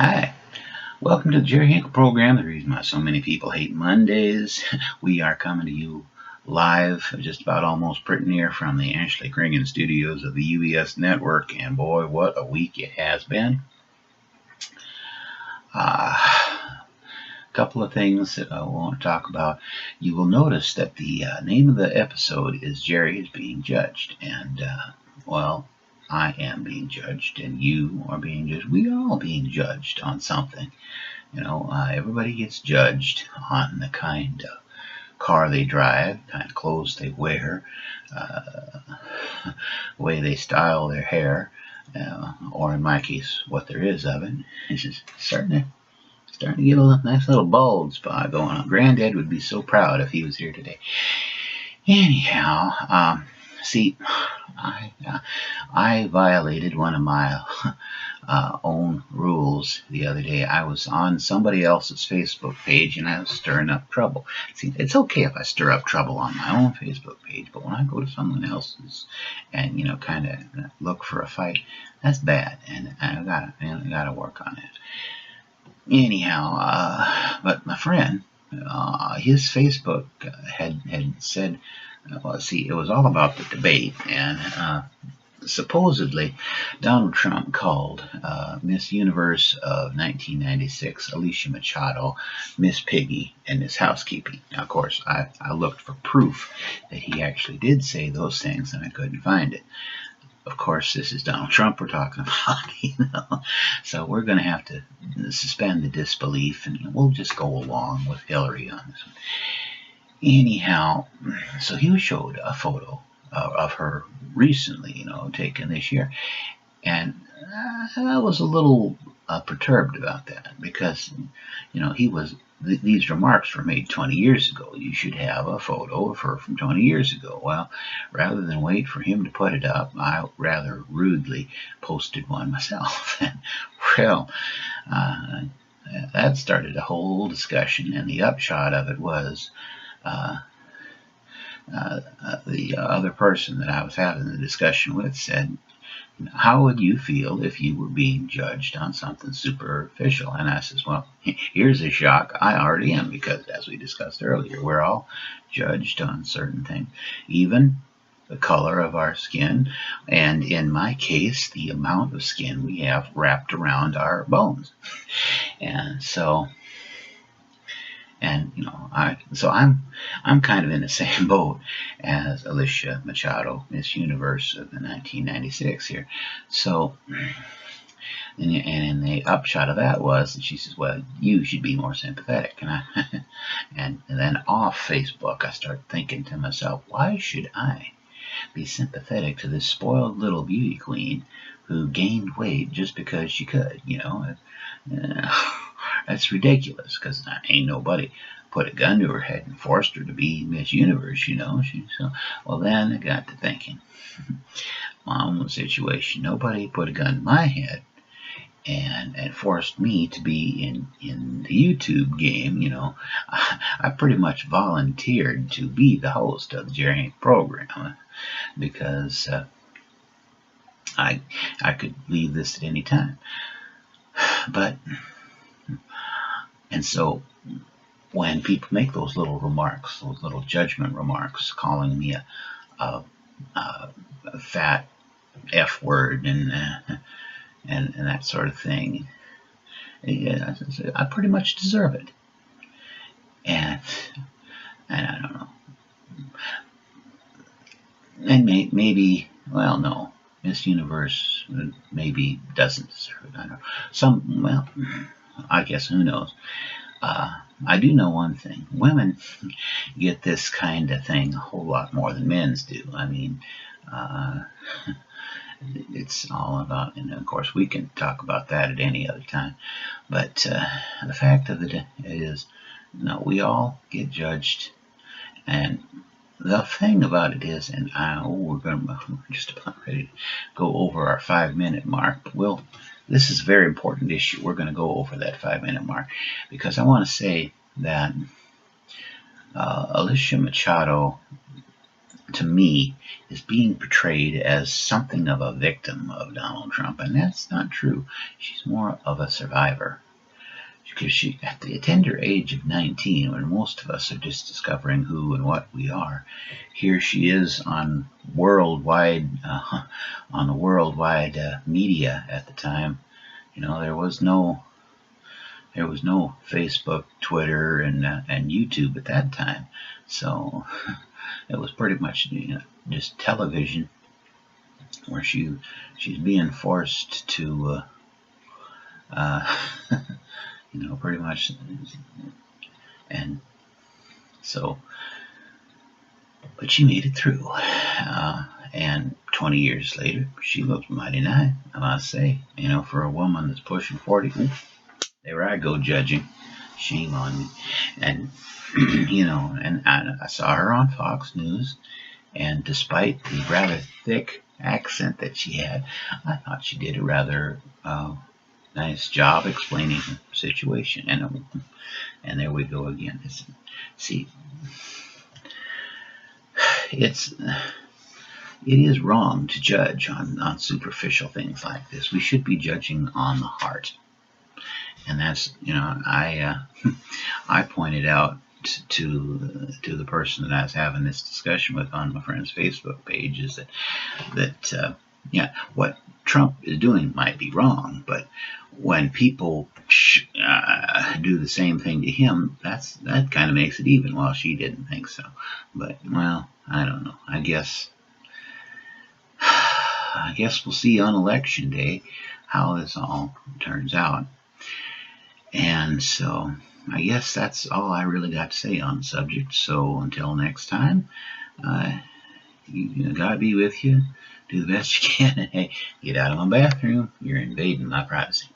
Hi, welcome to the Jerry Hinkle program. The reason why so many people hate Mondays. We are coming to you live, just about almost pretty near from the Ashley Kringen studios of the UBS network. And boy, what a week it has been. A couple of things that I want to talk about. You will notice that the name of the episode is Jerry is Being Judged. And, well, I am being judged, and you are being judged. We are all being judged on something. Everybody gets judged on the kind of car they drive, the kind of clothes they wear, the way they style their hair, or in my case, what there is of it. It's just starting to get a nice little bald spot going on. Granddad would be so proud if he was here today. Anyhow, see, I violated one of my own rules the other day. I was on somebody else's Facebook page and I was stirring up trouble. See, it's okay if I stir up trouble on my own Facebook page, but when I go to someone else's and kind of look for a fight, that's bad, and I gotta work on it. Anyhow, but my friend, his Facebook had said, well, see, it was all about the debate, and supposedly Donald Trump called Miss Universe of 1996, Alicia Machado, Miss Piggy, and Miss Housekeeping. Now, of course, I looked for proof that he actually did say those things, and I couldn't find it. Of course, this is Donald Trump we're talking about, so we're going to have to suspend the disbelief, and we'll just go along with Hillary on this one. Anyhow, so he showed a photo of her recently, taken this year, and I was a little perturbed about that because, these remarks were made 20 years ago. You should have a photo of her from 20 years ago. Well, rather than wait for him to put it up, I rather rudely posted one myself. And, well, that started a whole discussion, and the upshot of it was the other person that I was having the discussion with said, how would you feel if you were being judged on something superficial? And I says, well, here's a shock. I already am, because as we discussed earlier, we're all judged on certain things, even the color of our skin, and in my case, the amount of skin we have wrapped around our bones. And so, I'm kind of in the same boat as Alicia Machado, Miss Universe of the 1996 here. So, and the upshot of that was that she says, well, you should be more sympathetic. And then off Facebook, I start thinking to myself, why should I be sympathetic to this spoiled little beauty queen who gained weight just because she could? That's ridiculous, because ain't nobody put a gun to her head and forced her to be Miss Universe, well, then I got to thinking, my own situation. Nobody put a gun to my head and forced me to be in the YouTube game. I pretty much volunteered to be the host of the Jerry Hinkle program, because I could leave this at any time. And so when people make those little remarks, those little judgment remarks, calling me a fat F word and that sort of thing, I pretty much deserve it. And I don't know. And maybe, well, no, Miss Universe maybe doesn't deserve it. I don't know. I guess, who knows? I do know one thing. Women get this kind of thing a whole lot more than men's do. I mean, it's all about, and of course we can talk about that at any other time, but the fact of it is, we all get judged. And the thing about it is, and we're just about ready to go over our 5-minute mark, but this is a very important issue. We're going to go over that 5-minute mark, because I want to say that Alicia Machado to me, is being portrayed as something of a victim of Donald Trump, and that's not true. She's more of a survivor. Because she, at the tender age of 19, when most of us are just discovering who and what we are, here she is on worldwide, on the worldwide media at the time. You know, there was no Facebook, Twitter, and YouTube at that time, so it was pretty much, you know, just television, where she's being forced to, you know, pretty much, and so, but she made it through, and 20 years later, she looks mighty nice, I must say, you know, for a woman that's pushing 40. There I go judging. Shame on me. And, you know, and I saw her on Fox News, and despite the rather thick accent that she had, I thought she did a rather nice job explaining the situation. And there we go again. It is wrong to judge on superficial things like this. We should be judging on the heart. And that's, you know, I pointed out to the person that I was having this discussion with on my friend's Facebook page, is that yeah, what Trump is doing might be wrong, but when people do the same thing to him, that kind of makes it even. Well, she didn't think so, but, well, I don't know. I guess we'll see on election day how this all turns out. And so I guess that's all I really got to say on the subject. So until next time, God be with you. Do the best you can. And hey, get out of my bathroom. You're invading my privacy.